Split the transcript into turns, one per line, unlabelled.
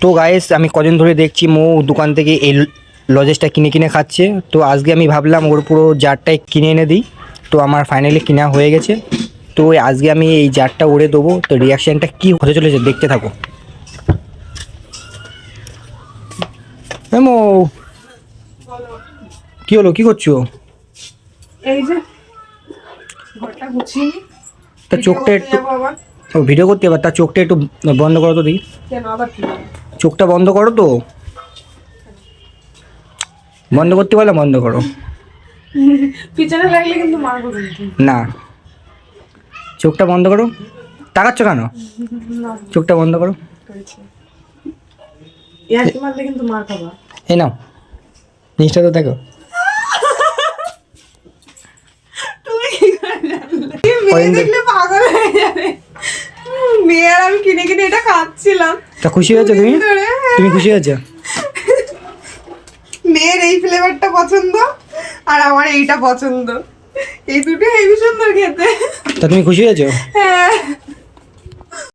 তো গাইস আমি কদিন ধরে দেখছি মৌ দোকান থেকে এই লজেসটা কিনে খাচ্ছে। তো আজকে আমি ভাবলাম ওর পুরো জারটাই কিনে এনে দিই। তো আমার ফাইনালি কিনা হয়ে গেছে। তো আজকে আমি এই জারটা ওরে দেবো। তো রিয়াকশানটা কী হতে চলেছে দেখতে থাকো। মৌ কী হলো, কী করছো?
এই যে ঘরটা গুছিয়ে নি।
তার চোখটা একটু ভিডিও করতে হবে, তার চোখটা একটু বন্ধ করো তো দেখি।
কেন আবার কি?
চোখটা বন্ধ করো তো, বন্ধ করতে পারলে বন্ধ করো।
পিছনে লাগলে কিন্তু মারবো কিন্তু।
না, চোখটা বন্ধ করো। তাকাচ্ছ কেন? চোখটা বন্ধ করো।
ইয়ার্কি মারলে কিন্তু মার খাবা।
এই নাও, জিনিসটা তো দেখো।
তুমি কি করে জানলে? মেয়ে দেখলে পাগল হয়ে যাবে। মেয়ে আর আমি কিনে এটা খাচ্ছিলাম।
তা খুশি হয়েছো তুমি? তুমি খুশি হয়েছো?
মেয়ের এই ফ্লেভারটা পছন্দ আর আমার এইটা পছন্দ। এই দুটো হেবি সুন্দর খেতে।
তা তুমি খুশি হয়েছো?
হ্যাঁ।